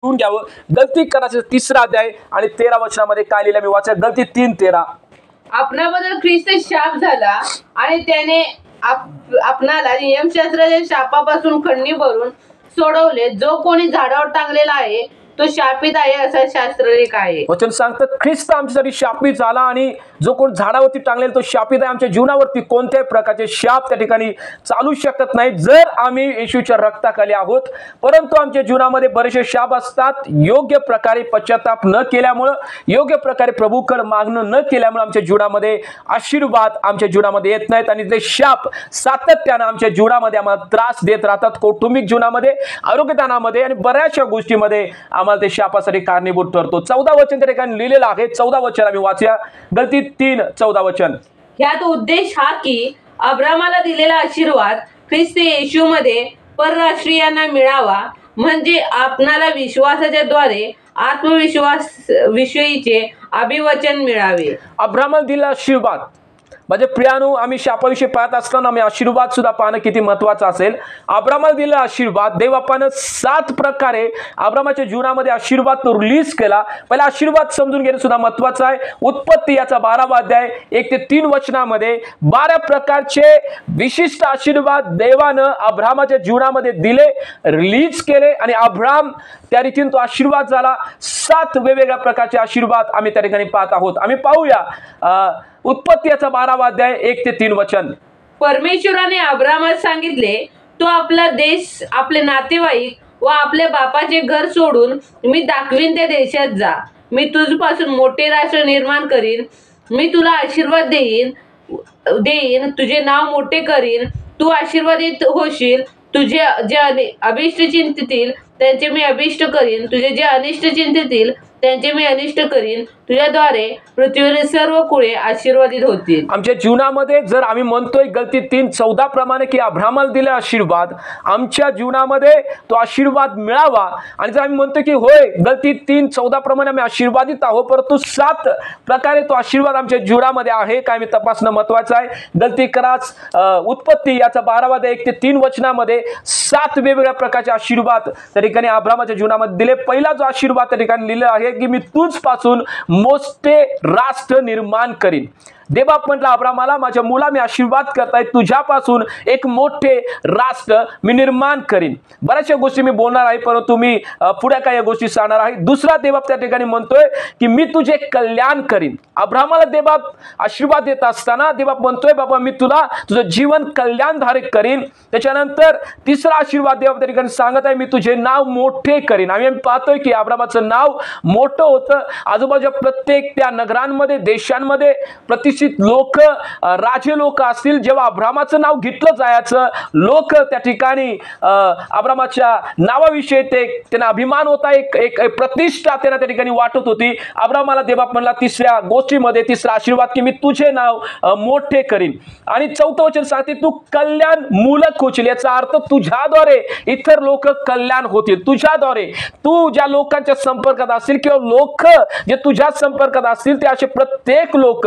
घेऊन घ्यावं। गलती करायचं 3रा अध्याय आणि 13 वचनामध्ये काय लिहिलं मी वाचा, गलती 3:13। आपणाबद्दल ख्रिस्त शाप झाला आणि त्याने आपणाला नियमशास्त्राच्या शापापासून खंडी भरून सोडवले। जो कोणी झाडावर टांगलेला आहे तो शापित आहे असा शास्त्रलेख आहे। वचन सांगतं ख्रिस्त आमच्यासाठी शापित झाला आणि जो कोण झाडावरती टांगलेला तो शापित आहे। आमच्या जीवनावरती कोणत्याही प्रकारचे शाप त्या ठिकाणी चालू शकत नाही जर आम्ही येशूच्या रक्ताखाली आहोत। परंतु आमच्या जीवनामध्ये बरेचसे शाप असतात, योग्य प्रकारे पश्चाताप न केल्यामुळे, योग्य प्रकारे प्रभूकडे मागणं न केल्यामुळे आमच्या जीवनामध्ये आशीर्वाद आमच्या जीवनामध्ये येत नाहीत आणि ते शाप सातत्याने आमच्या जीवनामध्ये आम्हाला त्रास देत राहतात। कौटुंबिक जीवनामध्ये, आरोग्यदानामध्ये आणि बऱ्याचशा गोष्टीमध्ये आम्हाला ते शापासाठी कारणीभूत ठरतो। 14 वचन त्या ठिकाणी लिहिलेलं आहे। 14 वचन आम्ही वाचूया, गलती 3:14 वचन। ह्यात उद्देश हा की अब्रामाला दिलेला आशीर्वाद ख्रिस्त येशूमध्ये परराष्ट्रीयांना मिळावा, म्हणजे आपणाला विश्वासाच्या द्वारे आत्मविश्वास विषयीचे अभिवचन मिळावे। अब्रामाला दिलेला आशीर्वाद म्हणजे प्रियानो, आम्ही शापाविषयी पाहत असताना आम्ही आशीर्वाद सुद्धा पाहणं किती महत्वाचं असेल। अब्रामाला दिलेला आशीर्वाद देवापानं 7 प्रकारे अब्रामाच्या जीवनामध्ये आशीर्वाद तो रिलीज केला। पहिला आशीर्वाद समजून घेणं सुद्धा महत्वाचं आहे। उत्पत्ती याचा 12वा अध्याय 1 ते 3 वचनामध्ये 12 प्रकारचे विशिष्ट आशीर्वाद देवानं अब्रामाच्या जीवनामध्ये दिले, रिलीज केले आणि अब्राम त्या रीतीने तो आशीर्वाद झाला। 7 वेगवेगळ्या प्रकारचे आशीर्वाद आम्ही त्या ठिकाणी पाहत आहोत। आम्ही पाहूया उत्पत्ती याचा 12वा अध्याय 1 ते 3 वचन। परमेश्वराने अब्रामास सांगितले, तो आपला देश, आपले नातेवाईक व आपल्या बापाचे घर सोडून मी दाखवीन त्या देशात जा। मी तुझपासून मोठे राष्ट्र निर्माण करीन, मी तुला आशीर्वाद देईन, तुझे नाव मोठे करीन, तू आशीर्वादित होशील। तुझे जे अभिष्ट चिंतितील त्यांचे मी अभिष्ट करीन, तुझे जे अनिष्ट चिंतितील त्यांचे मी अनिष्ट करीन, तुझ्याद्वारे पृथ्वीवरील सर्व कुळे आशीर्वादित होतील। आमच्या जीवनामध्ये जर आम्ही म्हणतोय गलती 3:14 प्रमाणे की अब्रामाला दिले आशीर्वाद, आमच्या जीवनामध्ये तो आशीर्वाद मिळावा आणि जर आम्ही म्हणतो की होय गलती 3:14 प्रमाणे आम्ही आशीर्वादित आहोत, परंतु 7 प्रकारे तो आशीर्वाद आमच्या जीवनामध्ये आहे काय मी तपासणं महत्वाचं आहे। गलती कराच उत्पत्ती याचा 12वा अध्याय 1 ते 3 वचनामध्ये 7 वेगवेगळ्या प्रकारचे आशीर्वाद त्या ठिकाणी अब्रामाच्या जीवनामध्ये दिले। पहिला जो आशीर्वाद त्या ठिकाणी लिहिला आहे की मी तुझपासून मोठे राष्ट्र निर्माण करीन। देवबाप म्हटलं अब्रामाला, माझ्या मुला मी आशीर्वाद करताय, तुझ्यापासून एक मोठे राष्ट्र मी निर्माण करीन। बऱ्याचशा गोष्टी मी बोलणार आहे, परंतु मी पुढे काही गोष्टी सांगणार आहे। दुसरा देवबाप त्या ठिकाणी म्हणतोय की मी तुझे कल्याण करीन। अब्रामाला देवबाप आशीर्वाद देत असताना देवबाप म्हणतोय बाबा मी तुला तुझं जीवन कल्याणधारक करीन। त्याच्यानंतर तिसरा आशीर्वाद देवबाप त्या ठिकाणी सांगत आहे, मी तुझे नाव मोठे करीन। आम्ही पाहतोय की अब्रामाचं नाव मोठं होतं। आजूबाजूच्या प्रत्येक त्या नगरांमध्ये, देशांमध्ये लोक, राजे लोक असतील, जेव्हा अब्रामाचं नाव घेतलं जायचं, लोक त्या ठिकाणी अब्रामाच्या नावाविषयी त्यांना अभिमान होता, एक प्रतिष्ठा त्यांना त्या ठिकाणी वाटत होती। अब्रामाला देवबाप म्हणला तिसऱ्या गोष्टीमध्ये, तिसरा आशीर्वाद की मी तुझे नाव मोठे करीन। आणि 4थं वचन सांगते तू कल्याण मूलक होशील। याचा अर्थ तुझ्याद्वारे इतर लोक कल्याण होतील। तुझ्याद्वारे तू ज्या लोकांच्या संपर्कात असतील किंवा लोक जे तुझ्या संपर्कात असतील ते असे प्रत्येक लोक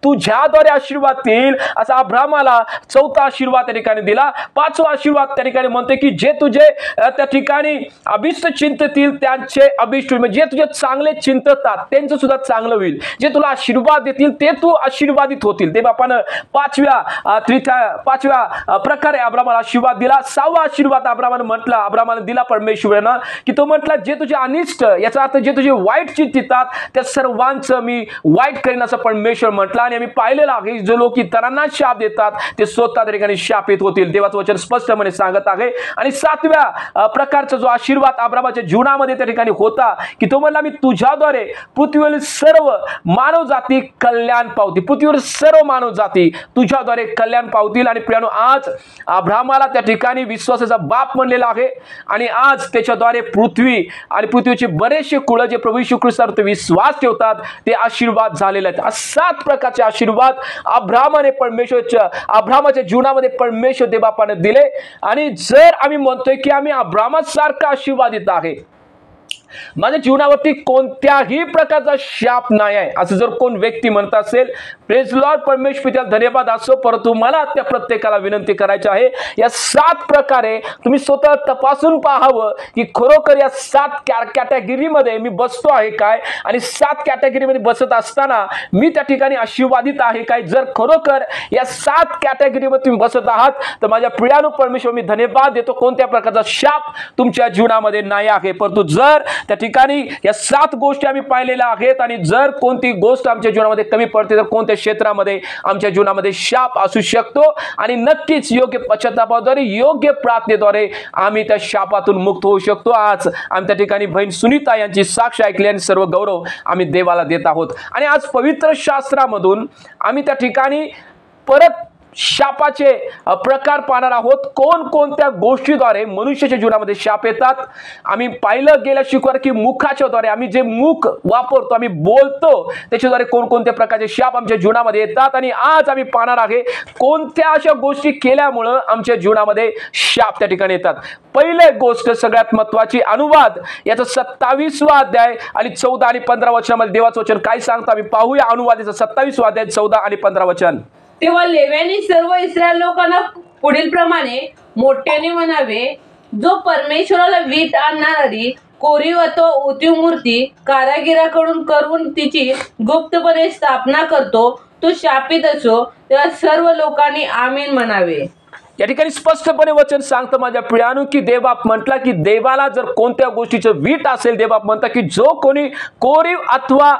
तुझ्याद्वारे आशीर्वाद येईल असा अब्रामाला 4था आशीर्वाद त्या ठिकाणी दिला। 5वा आशीर्वाद त्या ठिकाणी म्हणते की जे तुझे त्या ठिकाणी अभिष्ट चिंततील त्यांचे अभिष्ट होईल, म्हणजे जे तुझे चांगले चिंततात त्यांचं सुद्धा चांगलं होईल। जे तुला आशीर्वाद देतील ते तू आशीर्वादित होतील। ते बापानं 5व्या प्रकारे अब्रामाला आशीर्वाद दिला। 6वा आशीर्वाद अब्रामाला दिला परमेश्वरानं की तो म्हटला जे तुझे अनिष्ट, याचा अर्थ जे तुझे वाईट चिंतितात त्या सर्वांचं मी वाईट करीन असं परमेश्वर म्हटलं। आणि आम्ही पाहिलेलं आहे जो लोक इतरांना शाप देतात ते स्वतः त्या ठिकाणी शापित होतील। देवाचं वचन स्पष्टपणे सांगत आहे। आणि 7व्या प्रकारचा जो आशीर्वाद अब्रामाच्या जीवनामध्ये त्या ठिकाणी होता की तो म्हणला मी तुझ्याद्वारे पृथ्वीवरील सर्व मानव जाती कल्याण पावतील। पृथ्वीवरील सर्व मानव जाती तुझ्याद्वारे कल्याण पावतील। आणि प्रियानो आज अब्रामाला त्या ठिकाणी विश्वासाचा बाप म्हणलेला आहे आणि आज त्याच्याद्वारे पृथ्वी आणि पृथ्वीचे बरेचसे कुळ जे प्रभू येशू ख्रिस्तावर विश्वास ठेवतात ते आशीर्वाद झालेले आहेत। 7 प्रकारचे आशीर्वाद अब्रामाच्या जीवनामध्ये परमेश्वर देवबापाने दिले। आणि जर आम्ही म्हणतोय की आम्ही अब्रामासारखा आशीर्वादित आहे, माझ्या जीवनावरती कोणत्याही प्रकारचा शाप नाही आहे असं जर कोण व्यक्ती म्हणत असेल, प्रेज लॉर्ड, परमेश्वर पित्याला धन्यवाद असो. परंतु मला त्या प्रत्येकाला विनंती करायची आहे, या 7 प्रकारे तुम्ही स्वतः तपासून पाहावं की खरोखर या 7 कॅटेगरीमध्ये मी बसतो आहे काय, आणि 7 कॅटेगरीमध्ये बसत असताना मी त्या ठिकाणी आशीर्वादित आहे काय. जर खरोखर या 7 कॅटेगरीमध्ये तुम्ही बसत आहात तर माझ्या प्रियानु परमेश्वर मी धन्यवाद देतो. कोणत्या प्रकारचा शाप तुमच्या जीवनामध्ये नाही आहे. परंतु जर त्या ठिकाणी या 7 गोष्टी आम्ही पाहिलेल्या आहेत आणि जर कोणती गोष्ट आमच्या जीवनामध्ये कमी पडते तर कोणत्या क्षेत्रामध्ये आमच्या जीवनामध्ये शाप असू शकतो, आणि नक्कीच योग्य पश्चातापाद्वारे, योग्य प्रार्थनेद्वारे आम्ही त्या शापातून मुक्त होऊ शकतो. आज आम्ही त्या ठिकाणी बहीण सुनीता यांची साक्ष ऐकली आणि सर्व गौरव आम्ही देवाला देत आहोत. आणि आज पवित्र शास्त्रामधून आम्ही त्या ठिकाणी परत शापाचे प्रकार पाहणार आहोत. कोणकोणत्या गोष्टीद्वारे मनुष्याच्या जीवनामध्ये शाप येतात. आम्ही पाहिलं गेल्या शुक्रवारी की मुखाच्या द्वारे, आम्ही जे मुख वापरतो, आम्ही बोलतो, त्याच्याद्वारे कोणकोणत्या प्रकारचे शाप आमच्या जीवनामध्ये येतात. आणि आज आम्ही पाहणार आहे कोणत्या अशा गोष्टी केल्यामुळं आमच्या जीवनामध्ये शाप त्या ठिकाणी येतात. पहिली गोष्ट सगळ्यात महत्वाची, अनुवाद याचा 27वा अध्याय आणि 14 आणि 15 वचनामध्ये देवाचं वचन काय सांगतं आम्ही पाहूया. अनुवादाचा 27वा अध्याय 14 आणि 15 वचन. तेव्हा लेव्यानी सर्व इस्रायल लोकांना पुढील प्रमाणे मोठ्याने म्हणावे, जो परमेश्वराला वीट आणणारी कोरीव अथवा ओतीव मूर्ती कारागिराकडून करून तिची गुप्तपणे स्थापना करतो तो शापित असो. तेव्हा सर्व लोकांनी आमीन म्हणावे. या ठिकाणी स्पष्टपणे वचन सांगतं माझ्या प्रियानु की देवबाप म्हटला की देवाला जर कोणत्या गोष्टीचं वीट असेल, देवबाप म्हणता की जो कोणी कोरीव अथवा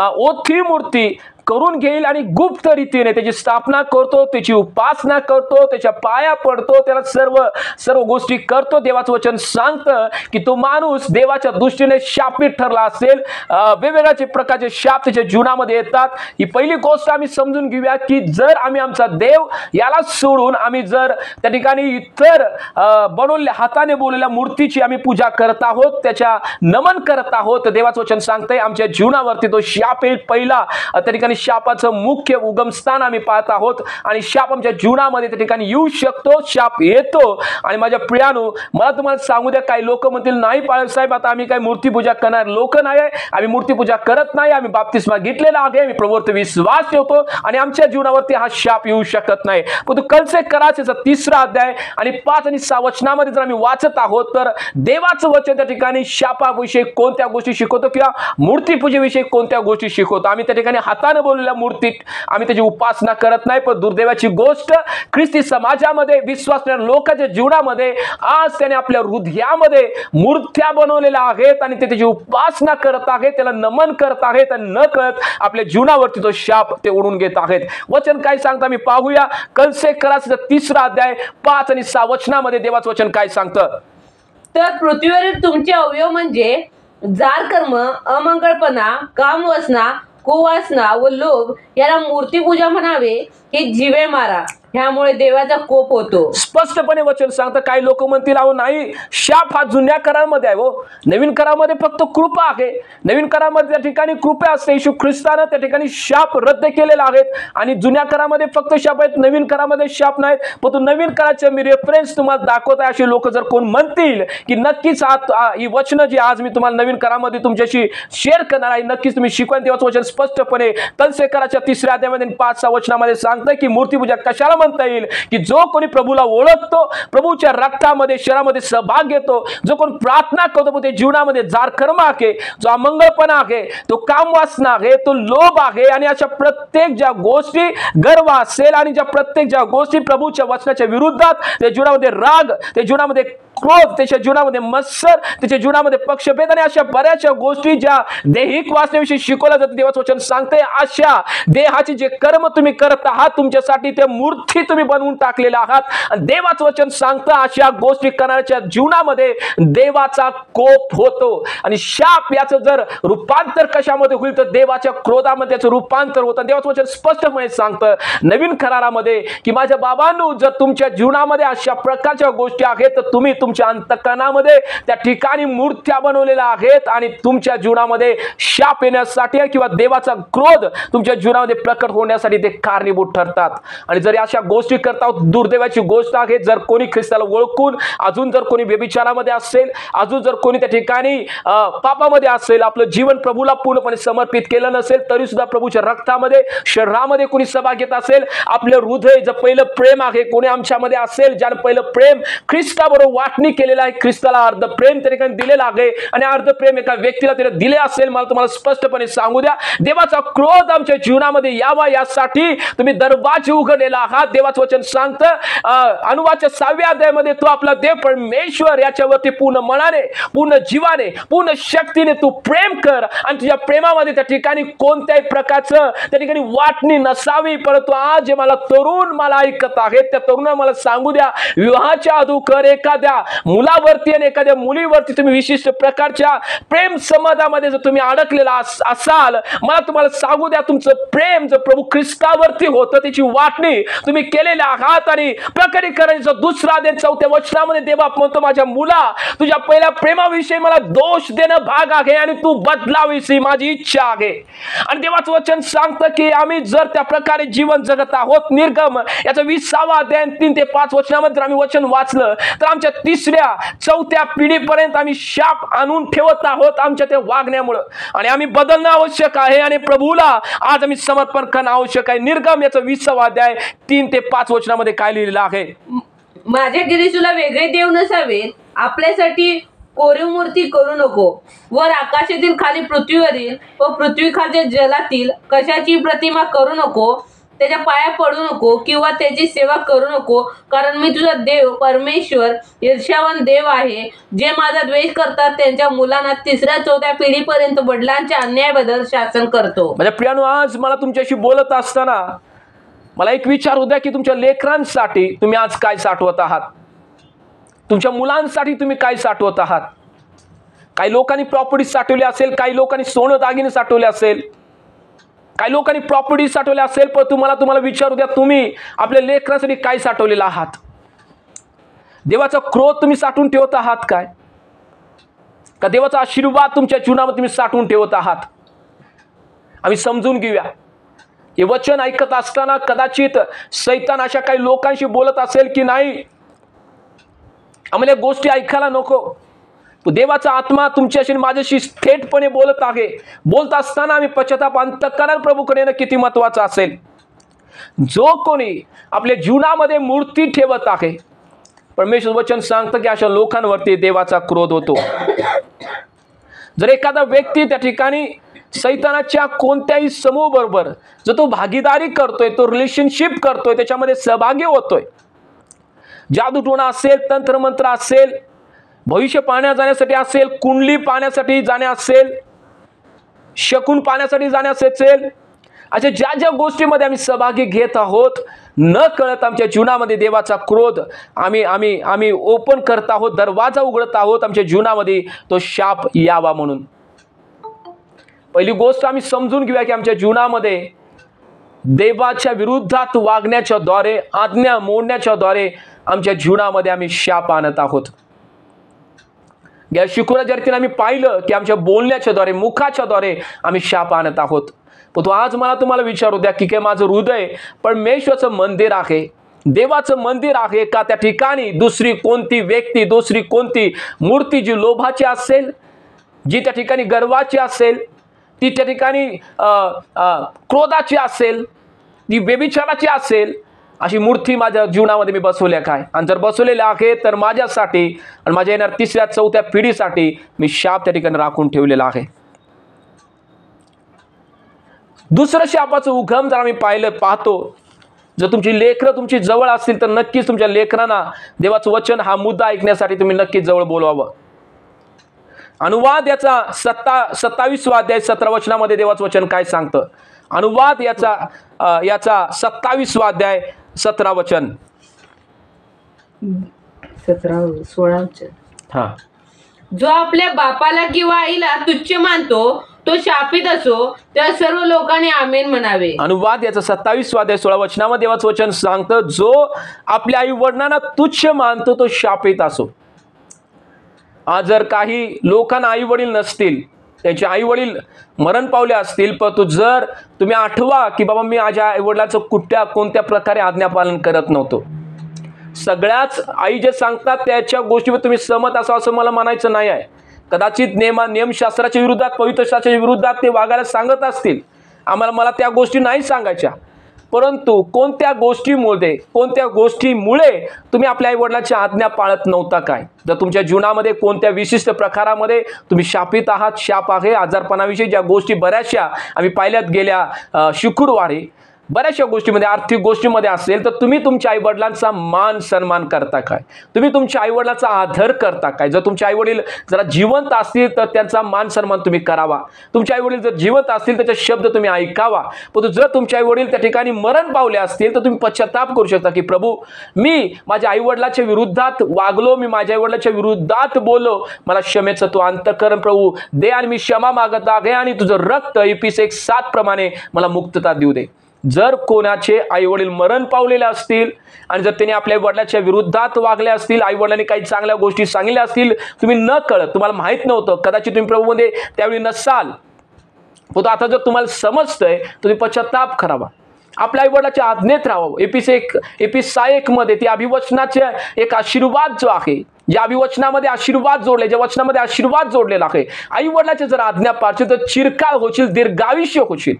ओथी मूर्ती करून घेईल आणि गुप्त रीतीने त्याची स्थापना करतो, त्याची उपासना करतो, त्याच्या पाया पडतो, त्याला सर्व गोष्टी करतो, देवाचं वचन सांगतं की तो माणूस देवाच्या दृष्टीने शापित ठरला असेल. वेगवेगळ्या प्रकारचे शाप त्याच्या जीवनामध्ये येतात. ही पहिली गोष्ट आम्ही समजून घेऊया की जर आम्ही आमचा देव याला सोडून आम्ही जर त्या ठिकाणी इतर बनवलेल्या हाताने बनवलेल्या मूर्तीची आम्ही पूजा करत आहोत, त्याच्या नमन करत आहोत, देवाचं वचन सांगतंय आमच्या जीवनावरती तो शाप येईल. पहिला त्या ठिकाणी शापाचं मुख्य उगमस्थान आम्ही पाहत आहोत आणि शाप आमच्या जीवनामध्ये त्या ठिकाणी येऊ शकतो, शाप येतो. आणि माझ्या प्रियानो, मला तुम्हाला सांगू द्या, काही लोक म्हणतील नाही साहेब आता आम्ही काय मूर्तीपूजा करणार लोक नाही आहे, आम्ही मूर्तीपूजा करत नाही, आम्ही बाप्तिस्मा घेतलेला आहे, आम्ही प्रभूवरती विश्वास ठेवतो आणि आमच्या जीवनावरती हा शाप येऊ शकत नाही. परंतु कलसे कराचेचा 3रा अध्याय आणि 5 आणि 6 वचनामध्ये जर आम्ही वाचत आहोत तर देवाचं वचन त्या ठिकाणी शापाविषयी कोणत्या गोष्टी शिकवतो किंवा मूर्तीपूजेविषयी कोणत्या गोष्टी शिकवतो. आम्ही त्या ठिकाणी हाताने बोललेल्या मूर्ती आम्ही त्याची उपासना करत नाही, पण दुर्दैवाची गोष्ट ख्रिस्ती समाजामध्ये विश्वास लोकांच्या जीवनामध्ये आज त्याने आपल्या हृदयामध्ये मूर्त्या बनवलेल्या आहेत आणि ते त्याची उपासना करत आहेत, त्याला नमन करत आहेत आणि न कळत आपल्या जीवनावरती तो शाप ते ओढून घेत आहेत. वचन काय सांगतं आम्ही पाहूया. कलसे कराचा 3रा अध्याय 5 आणि 6 वचनामध्ये देवाचं वचन काय सांगतं. तर पृथ्वीवरील तुमचे अवयव म्हणजे जार कर्म, अमंगळपणा, कामवासना, कुवासना व लोभ याला मूर्तीपूजा म्हणावे, हे जीवे मारा, ह्यामुळे देवाचा कोप होतो. स्पष्टपणे वचन सांगतं. काही लोक म्हणतील अहो नाही, शाप हा जुन्या करारामध्ये आहे, हो नवीन करारामध्ये फक्त कृपा आहे. नवीन करारामध्ये त्या ठिकाणी कृपा असते, येशू ख्रिस्तानं त्या ठिकाणी शाप रद्द केलेला आहेत आणि जुन्या करारामध्ये फक्त शाप आहेत, नवीन करारामध्ये शाप नाहीत. परंतु नवीन कराराचे मी रेफरन्स तुम्हाला दाखवत आहे. असे लोक जर कोण म्हणतील की नक्कीच ही वचनं जी आज मी तुम्हाला नवीन करारामध्ये तुमच्याशी शेअर करणार आहे, नक्कीच तुम्ही शिकवण, देवाचं वचन स्पष्टपणे कलसे कराच्या 3ऱ्या अध्यायामध्ये 5-6 वचनामध्ये सांगतं की मूर्तीपूजा कशाला म्हणता येईल की जो कोणी प्रभूला ओळखतो, प्रभूच्या रक्तामध्ये शरीरामध्ये सहभाग घेतो, जो कोण प्रार्थना करतो, ते जीवनामध्ये जार कर्म आहे, जो अमंगळपणा आहे, तो कामवासना आहे, तो लोभ आहे आणि अशा प्रत्येक ज्या गोष्टी गर्व असेल आणि ज्या प्रत्येक ज्या गोष्टी प्रभूच्या वचनाच्या विरुद्धात, त्या जीवनामध्ये राग, त्या जीवनामध्ये क्रोध, त्याच्या जीवनामध्ये मत्सर, त्याच्या जीवनामध्ये पक्षभेद आणि अशा बऱ्याचशा गोष्टी ज्या दैहिक वासनेविषयी शिकवल्या जातात, देवाचं वचन सांगते अशा देहाची जे कर्म तुम्ही करत आहात तुमच्यासाठी ते मूर्ती तुम्ही बनवून टाकलेल्या आहात. आणि देवाचं वचन सांगतं अशा गोष्टी करण्याच्या जीवनामध्ये देवाचा कोप होतो. आणि शाप याचं जर रूपांतर कशामध्ये होईल तर देवाच्या क्रोधामध्ये त्याचं रूपांतर होतं. देवाचं वचन स्पष्टपणे सांगतं नवीन करारामध्ये की माझ्या बाबांनो, जर तुमच्या जीवनामध्ये अशा प्रकारच्या गोष्टी आहेत तर तुम्ही तुमच्या अंतःकरणामध्ये त्या ठिकाणी मूर्त्या बनवलेल्या आहेत आणि तुमच्या जीवनामध्ये शाप येण्यासाठी किंवा देवाचा क्रोध तुमच्या जीवनामध्ये प्रकट होण्यासाठी ते कारणीभूत ठरतात. आणि जर अशा गोष्टी करतात, दुर्दैवाची गोष्ट आहे, जर कोणी ख्रिस्ताला ओळखून अजून जर कोणी व्यभिचारामध्ये असेल, अजून जर कोणी त्या ठिकाणी पापामध्ये असेल, आपलं जीवन प्रभूला पूर्णपणे समर्पित केलं नसेल, तरी सुद्धा प्रभूच्या रक्तामध्ये शरीरामध्ये कोणी सहभाग घेत असेल, आपलं हृदय जे पहिलं प्रेम आहे कोणी आमच्यामध्ये असेल, ज्यानं पहिलं प्रेम ख्रिस्ताबरोबर वाटणी केलेलं आहे, ख्रिस्ताला अर्ध प्रेम त्या ठिकाणी दिलेलं आहे आणि अर्ध प्रेम एका व्यक्तीला त्याला दिले असेल, मला तुम्हाला स्पष्टपणे सांगू द्या, देवाचा क्रोध आमच्या जीवनामध्ये यावा यासाठी तुम्ही दरवाजे उघडलेला आहात. देवाचं वचन सांगतं अनुवाच्या 6व्या अध्यायामध्ये तू आपला देव परमेश्वर याच्यावरती पूर्ण मनाने, पूर्ण जीवाने, पूर्ण शक्तीने तू प्रेम कर आणि तुझ्या प्रेमामध्ये त्या ठिकाणी कोणत्याही प्रकारचं त्या ठिकाणी वाटणी नसावी. परंतु आज जे मला तरुण मला ऐकत आहेत त्या तरुणांना मला सांगू द्या, विवाहाच्या अगोदर एखाद्या मुलावरती आणि एखाद्या मुलीवरती तुम्ही विशिष्ट प्रकारच्या प्रेम संबंधामध्ये जर तुम्ही अडकलेला असाल, मला तुम्हाला सांगू द्या, तुमचं प्रेम जर प्रभू ख्रिस्तावरती होतं त्याची वाटणी तुम्ही केलेल्या आहात. आणि प्रकटीकरणाचा 2 अध्याय 4व्या वचनामध्ये देवा म्हणतो, माझ्या मुला तुझ्या पहिल्या प्रेमाविषयी मला दोष देणं भाग आहे आणि तू बदलावीस ही माझी इच्छा आहे. आणि देवाचं वचन सांगतं की आम्ही जर त्या प्रकारे जीवन जगत आहोत, निर्गम याचा 20वा अध्याय 3 ते 5 वचनामध्ये जर आम्ही वचन वाचलं तर आमच्या 3ऱ्या 4थ्या पिढीपर्यंत आम्ही शाप आणून ठेवत आहोत आमच्या त्या वागण्यामुळे. आणि आम्ही बदलणं आवश्यक आहे आणि प्रभूला आज आम्ही समर्पण करणं आवश्यक आहे. निर्गम याचा 20वा अध्याय 3 ते 5 वचनामध्ये काय लिहिलेलं आहे? माझ्या गिरीशूला वेगळे देव नसावे, आपल्यासाठी कोरीव मूर्ती करू नको, वर आकाशातील खाली पृथ्वीवरील व पृथ्वीखालच्या जलातील कशाची प्रतिमा करू नको, त्याच्या पाया पडू नको किंवा त्याची सेवा करू नको, कारण मी तुझा देव परमेश्वर ईर्ष्यावान देव आहे, जे माझा द्वेष करतात त्यांच्या मुलांना 3ऱ्या 4थ्या पिढीपर्यंत वडिलांच्या अन्यायाबद्दल शासन करतो. माझ्या प्रियानो, आज मला तुमच्याशी बोलत असताना मला एक विचार होता की तुमच्या लेकरांसाठी तुम्ही आज काय साठवत आहात, तुमच्या मुलांसाठी तुम्ही काय साठवत आहात. काही लोकांनी प्रॉपर्टी साठवली असेल, काही लोकांनी सोनं दागिने साठवले असेल, काही लोकांनी प्रॉपर्टी साठवली असेल, पण तुम्हाला विचारू द्या, तुम्ही आपल्या लेकरांसाठी काय साठवलेलं आहात? देवाचा क्रोध तुम्ही साठवून ठेवत आहात काय, का देवाचा आशीर्वाद तुमच्या जीवनामध्ये तुम्ही साठवून ठेवत आहात? आम्ही समजून घेऊया. हे वचन ऐकत असताना कदाचित सैतान अशा काही लोकांशी बोलत असेल की नाही, आम्हाला गोष्टी ऐकायला नको. देवाचा आत्मा तुमच्याशी माझ्याशी थेटपणे बोलत आहे. बोलत असताना आम्ही पश्चाताप अंतःकरण प्रभूकडे येणं किती महत्वाचं असेल. जो कोणी आपल्या जीवनामध्ये मूर्ती ठेवत आहे, परमेश्वर वचन सांगतं की अशा लोकांवरती देवाचा क्रोध होतो. जर एखादा व्यक्ती त्या ठिकाणी सैतानाच्या कोणत्याही समूह बरोबर जो तो भागीदारी करतोय, तो रिलेशनशिप करतोय, त्याच्यामध्ये सहभागी होतोय, जादूटोणा असेल, तंत्रमंत्र असेल, भविष्य पाहण्या जाण्यासाठी असेल, कुंडली पाहण्यासाठी जाणे असेल, शकून पाहण्यासाठी जाणे असेल, अशा ज्या ज्या गोष्टीमध्ये आम्ही सहभागी घेत आहोत, न कळत आमच्या जीवनामध्ये देवाचा क्रोध आम्ही ओपन करत आहोत, दरवाजा उघडत आहोत आमच्या जीवनामध्ये तो शाप यावा म्हणून. पहिली गोष्ट आम्ही समजून घेऊया की आमच्या जीवनामध्ये देवाच्या विरुद्धात वागण्याच्या द्वारे, आज्ञा मोडण्याच्या द्वारे आमच्या जीवनामध्ये आम्ही शाप आणत आहोत. या शुक्रवारी आम्ही पाहिलं की आमच्या बोलण्याच्या द्वारे, मुखाच्या द्वारे आम्ही शाप आणत आहोत. पण तो आज मला तुम्हाला विचारू द्या की काय माझं हृदय परमेश्वराचं मंदिर आहे, देवाचं मंदिर आहे का त्या ठिकाणी दुसरी कोणती व्यक्ती, दुसरी कोणती मूर्ती जी लोभाची असेल, जी त्या ठिकाणी गर्वाची असेल, ती त्या ठिकाणी क्रोधाची असेल, ती व्यभिचाराची असेल, अशी मूर्ती माझ्या जीवनामध्ये मी बसवल्या काय? आणि जर बसवलेल्या आहे तर माझ्यासाठी आणि माझ्या येणार 3ऱ्या 4थ्या पिढीसाठी मी शाप त्या ठिकाणी राखून ठेवलेला आहे. दुसरं शापाचं उगम जर आम्ही पाहतो, जर तुमची लेकरं तुमची जवळ असतील तर नक्कीच तुमच्या लेकरांना देवाचं वचन हा मुद्दा ऐकण्यासाठी तुम्ही नक्कीच जवळ बोलवावं. अनुवाद याचा 27वा अध्याय 17 वचनामध्ये देवाचं वचन काय सांगतं? अनुवाद याचा 27वा अध्याय 17 वचन 16. जो आपल्या बापाला किंवा आईला तुच्छ मानतो तो शापित असो, त्या सर्व लोकांनी आमेन म्हणावे. अनुवाद याचा 27वा अध्याय 16 वचनामध्ये देवाचं वचन सांगतं, जो आपल्या आई वडिलांना तुच्छ मानतो तो शापित असो. आज जर काही लोकांना आई वडील नसतील, त्यांचे आई वडील मरण पावले असतील, पण जर तुम्ही आठवा की बाबा मी माझ्या आई वडिलाचं कोणत्या प्रकारे आज्ञापालन करत नव्हतो. सगळ्याच आई जे सांगतात त्याच्या गोष्टीवर तुम्ही सहमत असावं असं मला म्हणायचं नाही आहे. कदाचित नियमशास्त्राच्या विरुद्धात, पवित्र शास्त्राच्या विरुद्धात ते वागायला सांगत असतील, मला त्या गोष्टी नाही सांगायच्या. परंतु कोणत्या गोष्टीमुळे तुम्ही आपल्या आईवडिलांची आज्ञा पाळत नव्हता काय? जर तुमच्या जीवनामध्ये कोणत्या विशिष्ट प्रकारामध्ये तुम्ही शापित आहात, शाप आहे, आजारपणाविषयी ज्या गोष्टी बऱ्याचशा आम्ही पाहिल्यात गेल्या शुक्रवारी, बऱ्याचशा गोष्टीमध्ये, आर्थिक गोष्टीमध्ये असेल, तर तुम्ही तुमच्या आईवडिलांचा मान सन्मान करता काय? तुम्ही तुमच्या आईवडिलांचा आदर करता काय? जर तुमचे आईवडील जरा जिवंत असतील तर त्यांचा मान सन्मान तुम्ही करावा. तुमचे आईवडील जर जिवंत असतील त्याचे शब्द तुम्ही ऐकावा. परंतु जर तुमचे आईवडील त्या ठिकाणी मरण पावले असतील तर तुम्ही पश्चाताप करू शकता की प्रभू, मी माझ्या आईवडिलाच्या विरुद्धात वागलो, मी माझ्या आईवडिलाच्या विरुद्धात बोललो, मला क्षमेचं तू अंतःकरण प्रभू दे आणि मी क्षमा मागत आहे आणि तुझं रक्त Ephesians 1:7 प्रमाणे मला मुक्तता देऊ दे. जर कोणाचे आईवडील मरण पावलेले असतील आणि जर त्यांनी आपल्या वडिलांच्या विरुद्धात वागले असतील, आईवडिलांनी काही चांगल्या गोष्टी सांगितल्या असतील, तुम्ही न कळत, तुम्हाला माहित नव्हतं, कदाचित तुम्ही प्रभूमध्ये त्यावेळी नसाल, पण आता जर तुम्हाला समजतंय तुम्ही पश्चाताप करावा, आपल्या आईवडिलाच्या आज्ञेत राहावं. Ephesians 1 मध्ये ती अभिवचनाचे एक आशीर्वाद जो आहे, या अभिवचनामध्ये आशीर्वाद जोडले, ज्या वचनामध्ये आशीर्वाद जोडलेला आहे, आई वडिलाचे जर आज्ञा पाळशील तर चिरकाळ होशील, दीर्घायुष्य होशील.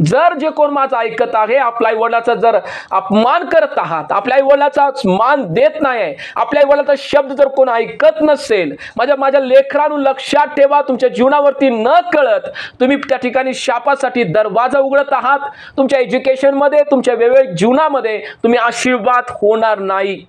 जर जे कोण माझं ऐकत आहे, आपल्या आई वडिलाचा जर अपमान करत आहात, आपल्या आई वडिलाचा मान देत नाही, आपल्या आई वडिलाचा शब्द जर कोण ऐकत नसेल, माझ्या लेकरांनो लक्षात ठेवा, तुमच्या जीवनावरती न कळत तुम्ही त्या ठिकाणी शापासाठी दरवाजा उघडत आहात. तुमच्या एज्युकेशनमध्ये, तुमच्या वैवाहिक जीवनामध्ये तुम्ही आशीर्वाद होणार नाही.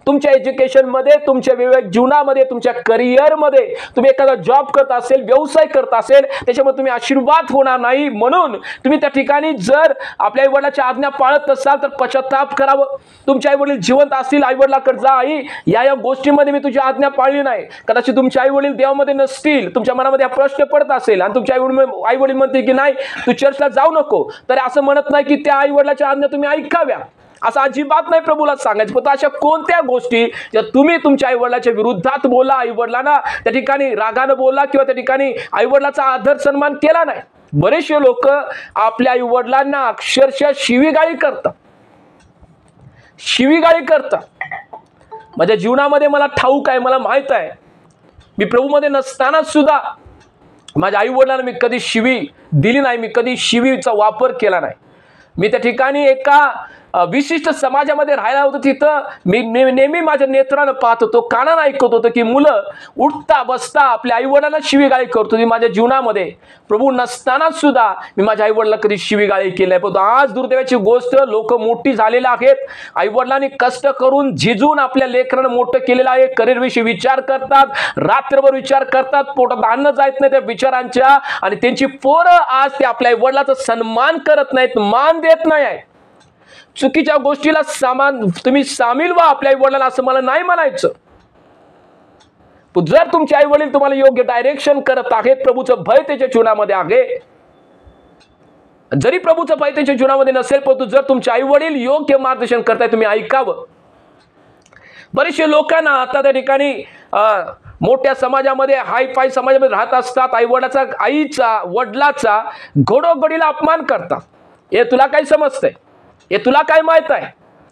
तुमच्या एज्युकेशनमध्ये, तुमच्या वैवाहिक जीवनामध्ये, तुमच्या करिअरमध्ये, तुम्ही एखादा जॉब करत असेल, व्यवसाय करत असेल, त्याच्यामध्ये तुम्ही आशीर्वाद होणार नाही. म्हणून तुम्ही त्या ठिकाणी जर आपल्या आईवडिलाच्या आज्ञा पाळत नसाल तर पश्चाताप करावं. तुमचे आईवडील जिवंत असतील, आईवडिलाकडे जा, आई या गोष्टीमध्ये मी तुझी आज्ञा पाळली नाही. कदाचित तुमचे आईवडील देवामध्ये नसतील, तुमच्या मनामध्ये हा प्रश्न पडत असेल आणि तुमच्या आईवडील म्हणतील की नाही तू चर्चला जाऊ नको, तर असं म्हणत नाही की त्या आईवडिलाच्या आज्ञा तुम्ही ऐकाव्या, असं अजिबात नाही प्रभूला सांगायचं. पण अशा कोणत्या गोष्टी ज्या तुम्ही तुमच्या आईवडिलाच्या विरुद्धात बोला, आईवडिलांना त्या ठिकाणी रागानं बोला किंवा त्या ठिकाणी आईवडिलाचा आदर सन्मान केला नाही. बरेचसे लोक आपल्या आईवडिलांना अक्षरशः शिवीगाळी करतात. माझ्या जीवनामध्ये मला ठाऊक आहे, मला माहित आहे, मी प्रभूमध्ये नसताना सुद्धा माझ्या आईवडिलांना मी कधी शिवी दिली नाही, मी कधी शिवीचा वापर केला नाही. मी त्या ठिकाणी एका विशिष्ट समाजामध्ये राहायला होतो, तिथं मी नेहमी माझ्या नेत्रानं पाहत होतो, कानानं ऐकत होतो की मुलं उठता बसता आपल्या आईवडिलांना शिवीगाळी करतो. मी माझ्या जीवनामध्ये प्रभू नसताना सुद्धा मी माझ्या आईवडिला कधी शिवीगाळी केली नाही. पण आज दुर्दैवाची गोष्ट, लोक मोठी झालेली आहेत, आईवडिलांनी कष्ट करून झिजून आपल्या लेकरांना मोठं केलेलं आहे, करिअरविषयी विचार करतात, रात्रभर विचार करतात, पोटात अन्न जात नाही त्या विचारांच्या, आणि त्यांची पोरं आज ते आपल्या आईवडिलाचा सन्मान करत नाहीत, मान देत नाही आहे. चुकीच्या गोष्टीला तुम्ही सामील व्हा आपल्या आईवडिलांना, असं मला नाही म्हणायचं. जर तुमचे आईवडील तुम्हाला योग्य डायरेक्शन करत आहेत, प्रभूचं भय त्याच्या जीवनामध्ये आहे, जरी प्रभूचं भय त्याच्या जीवनामध्ये नसेल, परंतु जर तुमचे आईवडील योग्य मार्गदर्शन करताय तुम्ही ऐकावं. बरेचसे लोकांना आता त्या ठिकाणी मोठ्या समाजामध्ये, हायफाय समाजामध्ये राहत असतात, आईवडिलाचा, आईचा, वडिलाचा घोडोघडीला अपमान करतात. हे तुला काय समजतंय? हे तुला काय माहित आहे?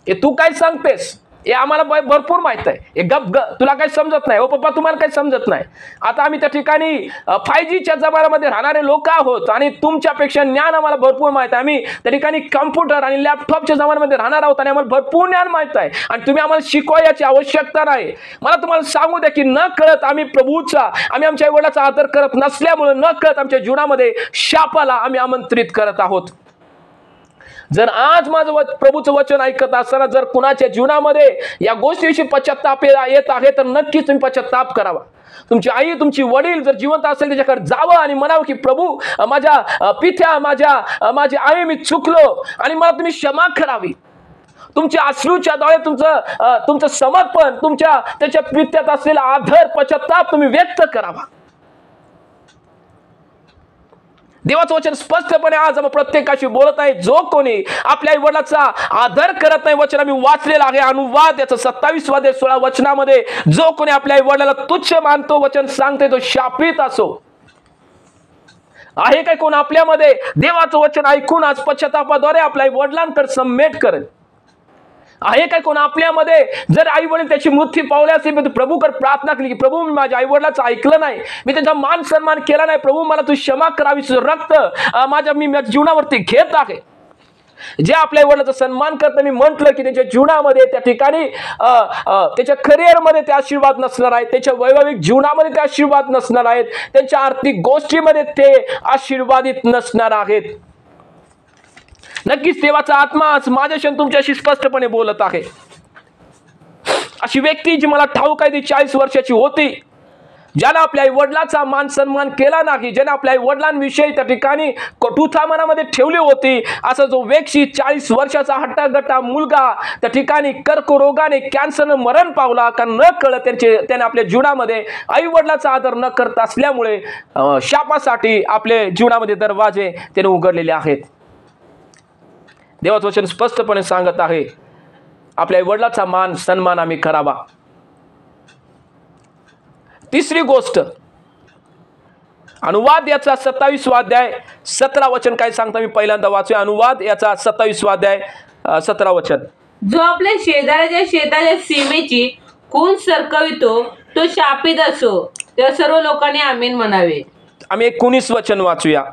हे तू काय सांगतेस? हे आम्हाला भरपूर माहित आहे. हे गप तुला काही समजत नाही. ओ पप्पा तुम्हाला काही समजत नाही. आता आम्ही त्या ठिकाणी 5Gच्या जमान्यामध्ये राहणारे लोक आहोत आणि तुमच्यापेक्षा ज्ञान आम्हाला भरपूर माहित आहे. आम्ही त्या ठिकाणी कम्प्युटर आणि लॅपटॉपच्या जमान्यामध्ये राहणार आहोत आणि आम्हाला भरपूर ज्ञान माहित आहे आणि तुम्ही आम्हाला शिकवा याची आवश्यकता नाही. मला तुम्हाला सांगू द्या की न कळत आम्ही आम्ही आमच्या आईवडिलाचा आदर करत नसल्यामुळे न कळत आमच्या जीवनामध्ये शापाला आम्ही आमंत्रित करत आहोत. जर आज माझं प्रभूचं वचन ऐकत असताना जर कुणाच्या जीवनामध्ये या गोष्टीविषयी पश्चाताप येत आहे तर नक्कीच तुम्ही पश्चाताप करावा. तुमची आई, तुमची वडील जर जिवंत असेल त्याच्याकडे जावं आणि म्हणावं की प्रभू, माझ्या पित्या, माझी आई, मी चुकलो आणि मला तुम्ही क्षमा करावी. तुमच्या अश्रूच्या डोळे, तुमचं समर्पण, त्याच्या पित्यात असलेला आदर, पश्चाताप तुम्ही व्यक्त करावा. देवाचं वचन स्पष्टपणे आज प्रत्येकाशी बोलत आहे. जो कोणी आपल्या आई वडिलाचा आदर करत नाही, वचन आम्ही वाचलेलं आहे, अनुवाद याचं 27 अध्याय 16 वचनामध्ये, जो कोणी आपल्या आई वडिलाला तुच्छ मानतो, वचन सांगते तो शापित असो. आहे काय कोण आपल्यामध्ये देवाचं वचन ऐकून आज पश्चातापाद्वारे आपल्या आई वडिलांकडे सबमिट करेल? आहे काय कोण आपल्यामध्ये जर आई वडील त्याची मृत्यू पावली असेल, प्रभूकडे प्रार्थना केली की प्रभू मी माझ्या आई वडिलाचं ऐकलं नाही, मी त्यांचा मान सन्मान केला नाही, प्रभू मला तू क्षमा करावी, रक्त मी माझ्या जीवनावरती घेत आहे. जे आपल्या आई वडिलाचा सन्मान करतं, मी म्हटलं की त्यांच्या जीवनामध्ये त्या ठिकाणी त्याच्या करिअरमध्ये ते आशीर्वाद नसणार आहेत, त्याच्या वैवाहिक जीवनामध्ये ते आशीर्वाद नसणार आहेत, त्यांच्या आर्थिक गोष्टीमध्ये ते आशीर्वादित नसणार आहेत. नक्कीच देवाचा आत्मा आज माझ्याशी तुमच्याशी स्पष्टपणे बोलत आहे. अशी व्यक्ती जी मला ठाऊक आहे ती 40 वर्षाची होती, ज्याला आपल्या आई वडिलाचा मान सन्मान केला नाही, ज्याने आपल्या आई वडिलांविषयी त्या ठिकाणी कटुता मनामध्ये ठेवली होती. असा जो व्यक्ती 40 वर्षाचा हट्टागट्टा मुलगा त्या ठिकाणी कर्करोगाने कॅन्सरनं मरण पावला, कारण न कळत त्याने आपल्या जीवनामध्ये आई वडिलाचा आदर न करत असल्यामुळे शापासाठी आपल्या जीवनामध्ये दरवाजे त्याने उघडलेले आहेत. देवाचं वचन स्पष्टपणे सांगत आहे आपल्या वडिलाचा मान सन्मान आम्ही करावा. तिसरी गोष्ट, अनुवाद याचा 27 अध्याय 17 वचन काय सांगता, मी पहिल्यांदा वाचूया. अनुवाद याचा 27 अध्याय 17 वचन. जो आपल्या शेजाऱ्याच्या शेताच्या सीमेची खून सरकवितो तो शापित असो. त्या सर्व लोकांनी आमीन म्हणावे. आम्ही 19 वचन वाचूया.